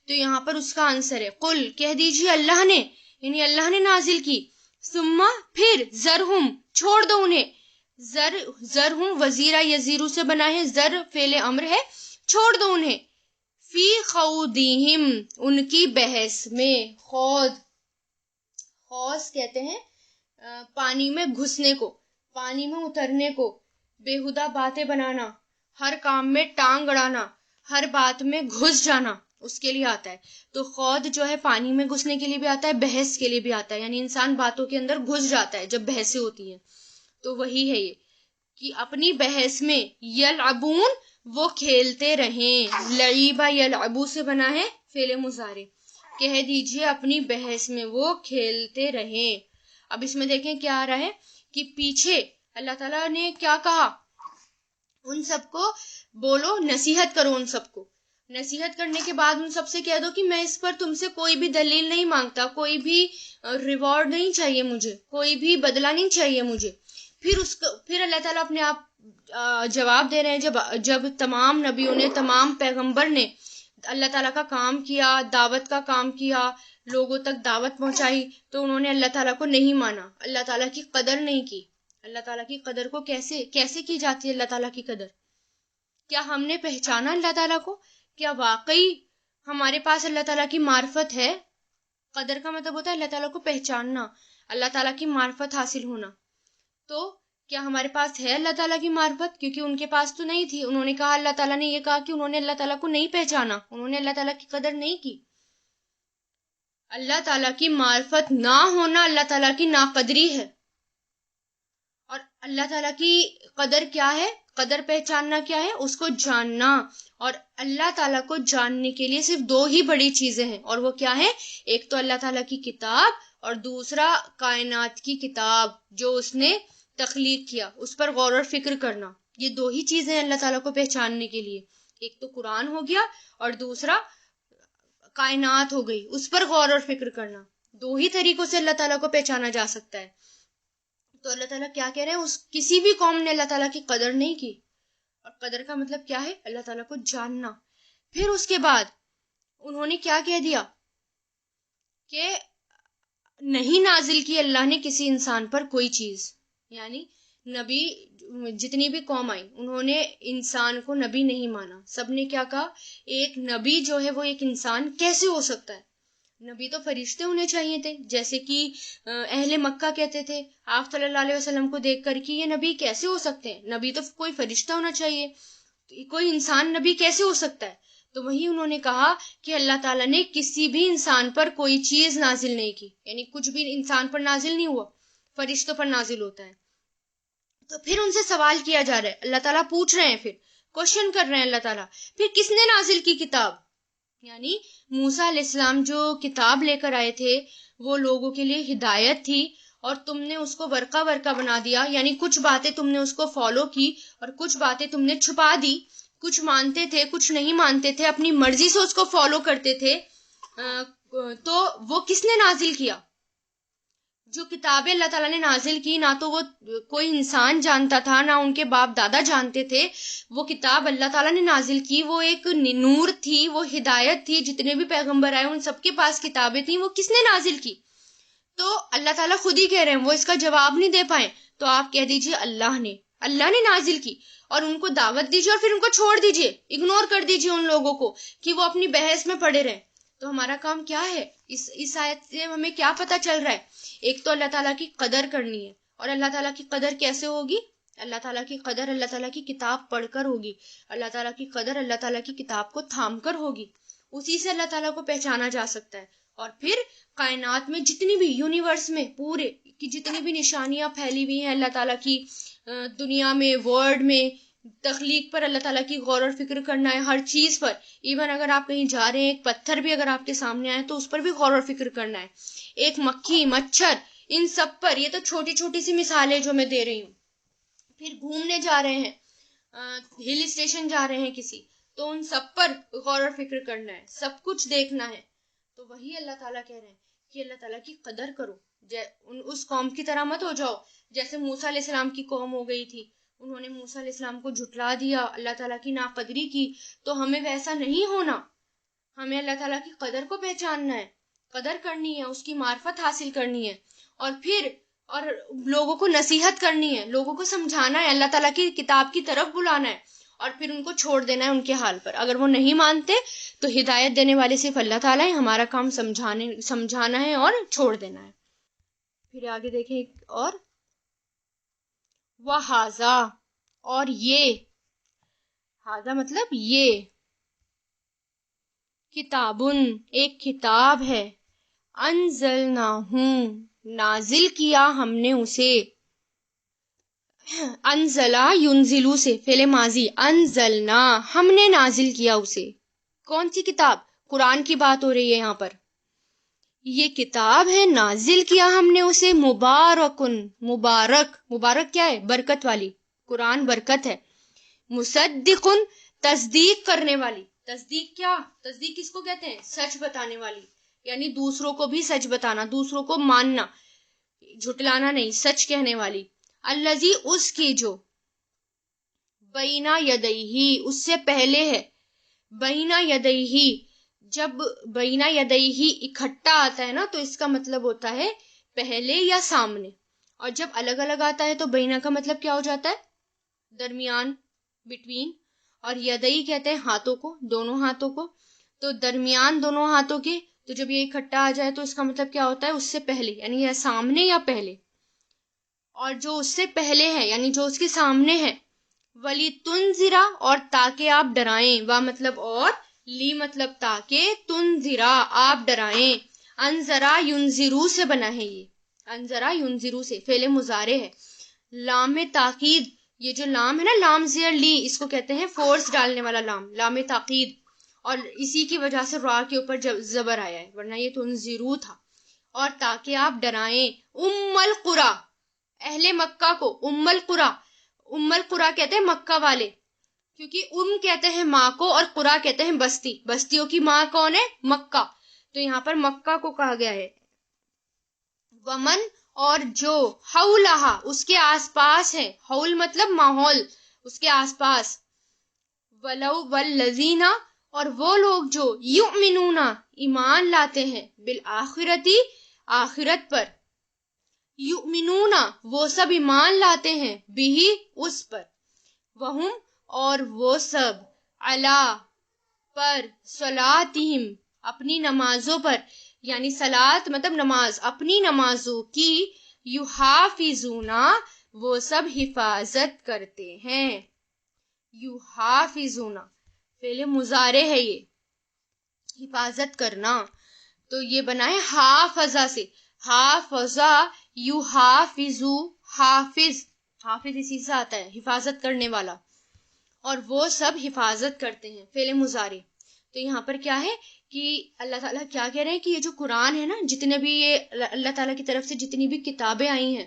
Speaker 1: تو یہاں پر اس کا آنسر ہے قل، کہہ دیجئے اللہ نے، یعنی اللہ نے نازل کی، ثم، پھر، ذرہم، چھوڑ دو انہیں، ذرہم وزیرہ یزیرو سے بنا ہے، ذر فعل امر ہے، چھوڑ دو انہیں، فی خوضہم، ان کی بحث میں، خوض کہتے ہیں پانی میں گھسنے کو، پانی میں اترنے کو، بےہودہ باتیں بنانا، ہر کام میں ٹانگ اڑانا، ہر بات میں گھس جانا، اس کے لیے آتا ہے۔ تو خوض جو ہے پانی میں گھسنے کے لیے بھی آتا ہے، بحث کے لیے بھی آتا ہے، یعنی انسان باتوں کے اندر گھس جاتا ہے جب بحثیں ہوتی ہیں۔ تو وہی ہے یہ کہ اپنی بحث میں یلعبون، وہ کھیلتے رہیں۔ لعیبہ یلعبو سے بنا ہے فعل مضارع، کہہ دیجئے اپنی بحث میں وہ کھیلتے رہیں۔ اب اس میں دیکھیں کیا آ رہا ہے کہ پیچھے اللہ تعالیٰ نے کیا کہا، ان سب کو بولو، نصیحت کرو، ان سب کو نصیحت کرنے کے بعد ان سب سے کہہ دو کہ میں اس پر تم سے کوئی بھی دلیل نہیں مانگتا، کوئی بھی ریوارڈ نہیں چاہیے مجھے، کوئی بھی بدلہ نہیں چاہیے مجھے۔ پھر اللہ تعالیٰ اپنے آپ جواب دے رہے ہیں، جب تمام نبیوں نے، تمام پیغمبر نے اللہ تعالیٰ کا کام کیا، دعوت کا کام کیا، لوگوں تک دعوت پہنچائی، تو انہوں نے اللہ تعالیٰ کو نہیں مانا، اللہ تعالیٰ کی قدر نہیں کی۔ اللہ تعالیٰ کی قدر کو کیسے کی جاتی ہے؟ اللہ تعالیٰ کی قدر کیا ہم نے پہچانا اللہ تعالیٰ کو؟ کیا واقعی ہمارے پاس اللہ تعالیٰ کی معرفت ہے؟ قدر کا مطلب ہوتا ہے اللہ تعالیٰ کو پہچاننا، اللہ تعالیٰ کی معرفت حاصل ہونا۔ تو کیا ہمارے پاس ہے اللہ تعالیٰ کی معرفت؟ کیونکہ ان کے پاس تو نہیں تھی۔ انہوں نے کہا، اللہ تعالیٰ نے یہ کہا کہ انہوں نے اللہ تعالیٰ کو نہیں پہچانا، انہوں نے اللہ تعالیٰ کی قدر نہیں کی۔ اللہ تعالیٰ کی معرفت نہ ہونا اللہ تعالیٰ کی ناقدری ہے۔ اور اللہ تعالیٰ کی قدر کیا ہے؟ قدر پہچاننا کیا ہے؟ اس کو جاننا۔ اور اللہ تعالیٰ کو جاننے کے لیے صرف دو ہی بڑی چیزیں ہیں، اور وہ کیا ہے؟ ایک تو اللہ تعالیٰ کی کتاب، اور دوسرا کائنات کی کتاب جو اس نے تخلیق کیا، اس پر غور و فکر کرنا۔ یہ دو ہی چیزیں ہیں اللہ تعالیٰ کو پہچاننے کے لیے، ایک تو قرآن ہو گیا اور دوسرا کائنات ہو گئی، اس پر غور و فکر کرنا۔ دو ہی طریقوں سے اللہ تعالیٰ کو پہچانا جا سکتا ہے۔ تو اللہ تعالیٰ کیا کہہ رہے ہیں؟ کسی بھی قوم نے اللہ تعالیٰ کی قدر نہیں کی۔ اور قدر کا مطلب کیا ہے؟ اللہ تعالیٰ کو جاننا۔ پھر اس کے بعد انہوں نے کیا کہہ دیا کہ نہیں نازل کی اللہ نے کسی انسان پر کوئی چیز، یعنی نبی، جتنی بھی قوم آئی انہوں نے انسان کو نبی نہیں مانا۔ سب نے کیا کہا؟ ایک نبی جو ہے وہ ایک انسان کیسے ہو سکتا ہے؟ نبی تو فرشتے ہونے چاہیے تھے، جیسے کہ اہل مکہ کہتے تھے آپ صلی اللہ علیہ وسلم کو دیکھ کر کہ یہ نبی کیسے ہو سکتے ہیں؟ نبی تو کوئی فرشتہ ہونا چاہیے، کوئی انسان نبی کیسے ہو سکتا ہے؟ تو وہی انہوں نے کہا کہ اللہ تعالیٰ نے کسی بھی انسان پر کوئی چیز نازل نہیں کی، یعنی کچھ بھی انسان پر نازل نہیں ہوا، فرشتوں پر نازل ہوتا ہے۔ تو پھر ان سے سوال کیا جا رہا ہے، اللہ تعالیٰ پوچھ رہے ہیں، پھر کوشچن کر رہے ہیں اللہ تعالیٰ، پھر کس نے نازل کی کتاب؟ یعنی موسیٰ علیہ السلام جو کتاب لے کر آئے تھے وہ لوگوں کے لیے ہدایت تھی، اور تم نے اس کو ورقہ ورقہ بنا دیا، یعنی کچھ باتیں تم نے اس کو فالو کی اور کچھ باتیں تم نے چھپا دی، کچھ مانتے تھے کچھ نہیں مانتے تھے، اپنی مرضی سے اس کو فالو کرتے تھے۔ تو وہ کس نے نازل کیا؟ جو کتابیں اللہ تعالیٰ نے نازل کی، نہ تو وہ کوئی انسان جانتا تھا، نہ ان کے باپ دادا جانتے تھے، وہ کتاب اللہ تعالیٰ نے نازل کی، وہ ایک نور تھی، وہ ہدایت تھی، جتنے بھی پیغمبر آئے ان سب کے پاس کتابیں تھیں، وہ کس نے نازل کی؟ تو اللہ تعالیٰ خود ہی کہہ رہے ہیں، وہ اس کا جواب نہیں دے پائیں، تو آپ کہہ دیجئے اللہ نے نازل کی، اور ان کو دعوت دیجئے اور پھر ان کو چھوڑ دیجئے، اگنور کر دیجئے ان لوگوں کو کہ وہ اپنی بحث میں پڑے رہیں۔ تو ہمارا کام کیا ہے؟ اس آیت سے ہمیں کیا پتہ چل رہا ہے؟ ایک تو اللہ تعالیٰ کی قدر کرنی ہے، اور اللہ تعالیٰ کی قدر کیسے ہوگی؟ اللہ تعالیٰ کی قدر اللہ تعالیٰ کی کتاب پڑھ کر ہوگی، اللہ تعالیٰ کی قدر اللہ تعالیٰ کی کتاب کو تھام کر ہوگی، اسی سے اللہ تعالیٰ کو پہچانا جا سکتا ہے۔ اور پھر کائنات میں جتنی بھی، یونیورس میں پورے کی جتنی بھی نشانیاں پھیلی ہوئی ہیں اللہ تعالیٰ کی، دنیا میں، ورلڈ میں، تخلیق پر اللہ تعالیٰ کی غور و فکر کرنا ہے، ہر چیز پر، ایون اگر آپ کہیں جا رہے ہیں، ایک پتھر بھی اگر آپ کے سامنے آئے تو اس پر بھی غور و فکر کرنا ہے، ایک مکھی، مچھر، ان سب پر، یہ تو چھوٹی چھوٹی سی مثالیں جو میں دے رہی ہوں۔ پھر گھومنے جا رہے ہیں، ہل اسٹیشن جا رہے ہیں کسی، تو ان سب پر غور و فکر کرنا ہے، سب کچھ دیکھنا ہے۔ تو وہی اللہ تعالیٰ کہہ رہے ہیں کہ اللہ تعالیٰ کی قدر کرو، اس قوم کی طرح مت ہو جاؤ جیسے موسیٰ علیہ السلام کی قوم ہو گئی تھی، انہوں نے موسیٰ علیہ السلام کو جھٹلا دیا، اللہ تعالیٰ کی ناقدری کی۔ تو ہمیں ویسا نہیں ہونا، ہمیں اللہ تعالیٰ کی قدر کو پہچاننا ہے، قدر کرنی ہے، اس کی معرفت حاصل کرنی ہے، اور پھر لوگوں کو نصیحت کرنی ہے، لوگوں کو سمجھانا ہے، اللہ تعالیٰ کی کتاب کی طرف بلانا ہے، اور پھر ان کو چھوڑ دینا ہے ان کے حال پر۔ اگر وہ نہیں مانتے تو ہدایت دینے والے صرف اللہ تعالیٰ ہیں، ہمارا کام سمجھانا ہے اور چھوڑ دینا ہے۔ پھر آگے دیکھیں ایک اور، وہذا اور یہ، ہاذا مطلب یہ، کتابن ایک کتاب ہے، انزلناہ نازل کیا ہم نے اسے، انزلا ینزلو سے فعل ماضی، انزلنا ہم نے نازل کیا اسے، کون سی کتاب؟ قرآن کی بات ہو رہی ہے یہاں پر، یہ کتاب ہے نازل کیا ہم نے اسے، مبارکن مبارک، مبارک کیا ہے؟ برکت والی، قرآن برکت ہے، مصدقن تصدیق کرنے والی، تصدیق کیا؟ تصدیق کس کو کہتے ہیں؟ سچ بتانے والی، یعنی دوسروں کو بھی سچ بتانا، دوسروں کو ماننا، جھٹلانا نہیں، سچ کہنے والی، الذی اس کی جو، بینا یدیہی اس سے پہلے ہے، بینا یدیہی، جب بینا یدیہی اکٹھا آتا ہے نا تو اس کا مطلب ہوتا ہے پہلے یا سامنے، اور جب الگ الگ آتا ہے تو بینا کا مطلب کیا ہو جاتا ہے؟ درمیان، بٹوین، اور یدئی کہتے ہیں ہاتھوں کو، دونوں ہاتھوں کو، تو درمیان دونوں ہاتھوں کے، تو جب یہ اکٹھا آ جائے تو اس کا مطلب کیا ہوتا ہے؟ اس سے پہلے، یعنی یا سامنے یا پہلے، اور جو اس سے پہلے ہے یعنی جو اس کے سامنے ہے، ولی تنذرا اور تاکہ آپ ڈرائیں، وا مطلب اور، لی مطلب تاکہ، تنذرا آپ ڈرائیں، انذرا ینذرو سے بنا ہے یہ، انذرا ینذرو سے، فعل مضارع ہے، لام تاکید، یہ جو لام ہے نا، لام زیر لی، اس کو کہتے ہیں فورس ڈالنے والا لام، لام تاکید، اور اسی کی وجہ سے را کے اوپر زبر آیا ہے، ورنہ یہ تنذرو تھا، اور تاکہ آپ ڈرائیں، القری، اہل مکہ کو، القری، القری کہتے ہیں مکہ والے، کیونکہ کہتے ہیں ماں کو اور قرا کہتے ہیں بستی، بستیوں کی ماں کون ہے؟ مکہ، تو یہاں پر مکہ کو کہا گیا ہے، ومن اور جو، حولہا اس کے آس پاس ہے، حول مطلب ماحول، اس کے آس پاس، ولو والذین اور وہ لوگ جو، یؤمنون ایمان لاتے ہیں، بالآخرتی آخرت پر، یؤمنون وہ سب ایمان لاتے ہیں، بھی اس پر، وہم اور وہ سب، علی پر، صلاتہم اپنی نمازوں پر، یعنی صلات مطلب نماز، اپنی نمازوں کی، یحافظون وہ سب حفاظت کرتے ہیں، یحافظون فعل مضارع ہے یہ، حفاظت کرنا، تو یہ بنا ہے حافظہ سے، حافظہ، یحافظو، حافظ، حافظ اسی سے آتا ہے حفاظت کرنے والا، اور وہ سب حفاظت کرتے ہیں، فعل مضارع، تو یہاں پر کیا ہے کہ اللہ تعالیٰ کیا کہہ رہے ہیں کہ یہ جو قرآن ہے نا، جتنے بھی یہ اللہ تعالیٰ کی طرف سے جتنی بھی کتابیں آئی ہیں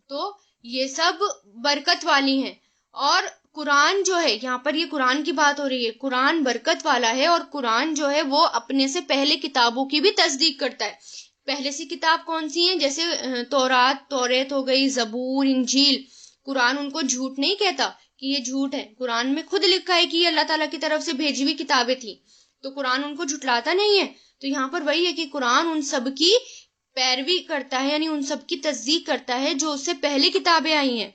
Speaker 1: تو یہ سب برکت والی ہیں، اور قرآن جو ہے، یہاں پر یہ قرآن کی بات ہو رہی ہے، قرآن برکت والا ہے، اور قرآن جو ہے وہ اپنے سے پہلے کتابوں کی بھی تصدیق کرتا ہے، پہلے سی کتاب کون سی ہیں؟ جیسے توریت ہو گئی، زبور، انجیل، قرآن ان کو جھوٹ نہیں کہتا کہ یہ جھوٹ ہے، قرآن میں خود لکھا ہے کہ یہ اللہ تعالیٰ کی طرف سے بھیجی ہوئی کتابیں تھیں، تو قرآن ان کو جھٹلاتا نہیں ہے، تو یہاں پر وہی ہے کہ قرآن ان سب کی پیروی کرتا ہے، یعنی ان سب کی تصدیق کرتا ہے جو اس سے پہلے کتابیں آئی ہیں،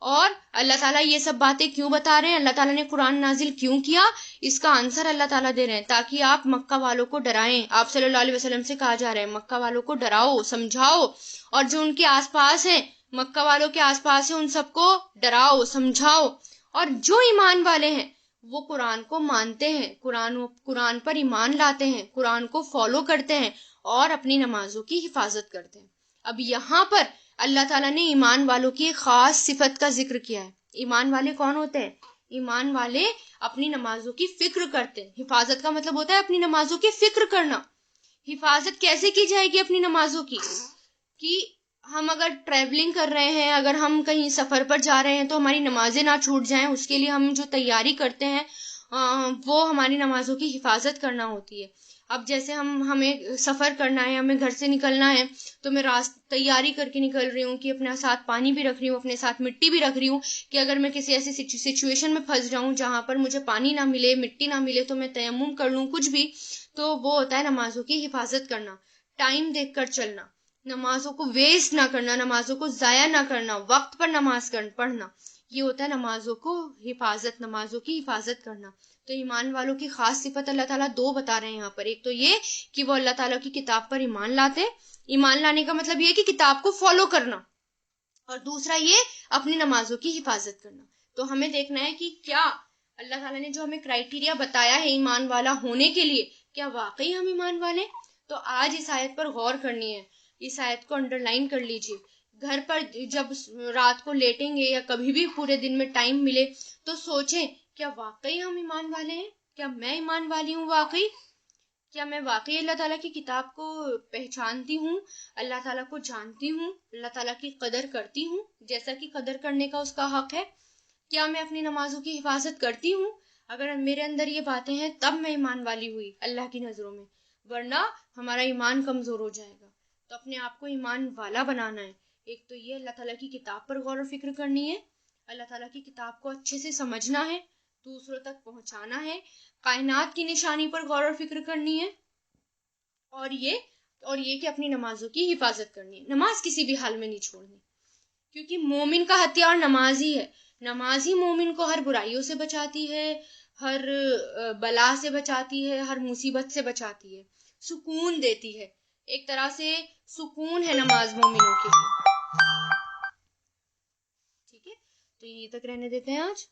Speaker 1: اور اللہ تعالیٰ یہ سب باتیں کیوں بتا رہے ہیں، اللہ تعالیٰ نے قرآن نازل کیوں کیا، اس کا آنسر اللہ تعالیٰ دے رہے ہیں، تاکہ آپ مکہ والوں کو ڈرائیں، آپ صلی اللہ علیہ وسلم سے کہا جا رہا ہے مکہ والوں کو ڈراؤ، سمجھاؤ، اور جو ان کے آس پاس ہیں، مکہ والوں کے آس پاس ہیں، ان سب کو ڈراؤ، سمجھاؤ، اور جو ایمان والے ہیں وہ قرآن کو مانتے ہیں، قرآن پر ایمان لاتے ہیں، قرآن کو فالو کرتے ہیں، اور اپنی نمازوں کی حفاظت کرتے ہیں۔ اب یہاں پر اللہ تعالیٰ نے ایمان والوں کی ایک خاص صفت کا ذکر کیا ہے، ایمان والے کون ہوتے ہیں؟ ایمان والے اپنی نمازوں کی فکر کرتے ہیں، حفاظت کا مطلب ہوتا ہے اپنی نمازوں کی فکر کرنا، حفاظت کیسے کی جائے گی اپنی نمازوں کی؟ کہ ہم اگر ٹریولنگ کر رہے ہیں، اگر ہم کہیں سفر پر جا رہے ہیں تو ہماری نمازیں نہ چھوٹ جائیں، اس کے لیے ہم جو تیاری کرتے ہیں وہ ہماری نمازوں کی حفاظت کرنا ہوتی ہے۔ اب جیسے ہمیں سفر کرنا ہے، ہمیں گھر سے نکلنا ہے، تو میں تیاری کر کے نکل رہی ہوں کہ اپنے ساتھ پانی بھی رکھ رہی ہوں، اپنے ساتھ مٹی بھی رکھ رہی ہوں، کہ اگر میں کسی ایسی سچویشن میں پھنس جاؤں جہاں پر مجھے پانی نہ ملے، مٹی نہ ملے، تو میں تیمم کر لوں، کچھ بھی، تو وہ ہوتا ہے نمازوں کی حفاظت کرنا، ٹائم دیکھ کر چلنا، نمازوں کو ویسٹ نہ کرنا، نمازوں کو ضائع نہ کرنا، وقت پر نماز پڑھنا، یہ ہوتا ہے نمازوں کی حفاظت کرنا۔ تو ایمان والوں کی خاص صفت اللہ تعالیٰ دو بتا رہے ہیں یہاں پر، ایک تو یہ کہ وہ اللہ تعالیٰ کی کتاب پر ایمان لاتے، ایمان لانے کا مطلب یہ ہے کہ کتاب کو فالو کرنا، اور دوسرا یہ اپنی نمازوں کی حفاظت کرنا. تو ہمیں دیکھنا ہے کہ کیا اللہ تعالیٰ نے جو ہمیں کرائیٹیریا بتایا ہے ایمان والا ہونے کے لیے، کیا واقعی ہم ایمان والے ہیں؟ تو آج اس آیت پر غور کرنی ہے، اس آیت کو انڈر لائن کر لیجئے. گھر پر جب رات کو لیٹیں گے یا کبھی بھی پورے دن میں ٹائم ملے تو سوچیں، کیا واقعی ہم ایمان والے ہیں؟ کیا میں ایمان والی ہوں واقعی؟ کیا میں واقعی اللہ تعالیٰ کی کتاب کو پہچانتی ہوں، اللہ تعالیٰ کو جانتی ہوں، اللہ تعالیٰ کی قدر کرتی ہوں جیسا کہ قدر کرنے کا اس کا حق ہے؟ کیا میں اپنی نمازوں کی حفاظت کرتی ہوں؟ اگر میرے اندر یہ باتیں ہیں تب میں ایمان والی ہوئی اللہ کی نظروں میں، ورنہ ہمارا ایمان کمزور ہو جائے گا. تو اپنے آپ کو ایمان والا بنانا ہے. ایک تو یہ اللہ تعالیٰ کی کتاب پر غور و فکر کرنی ہے، اللہ تعالیٰ کی کتاب کو اچھے سے سمجھنا ہے، دوسروں تک پہنچانا ہے، کائنات کی نشانی پر غور و فکر کرنی ہے، اور یہ کہ اپنی نمازوں کی حفاظت کرنی ہے. نماز کسی بھی حال میں نہیں چھوڑنی، کیونکہ مومن کا ہتھیار نماز ہی ہے. نماز ہی مومن کو ہر برائیوں سے بچاتی ہے، ہر بلا سے بچاتی ہے، ہر مصیبت سے بچاتی ہے، سکون دیتی ہے. ایک طرح سے سکون ہے نماز مومنوں کے لیے. ٹھیک ہے، تو یہیں تک رہنے دیتے ہیں آج.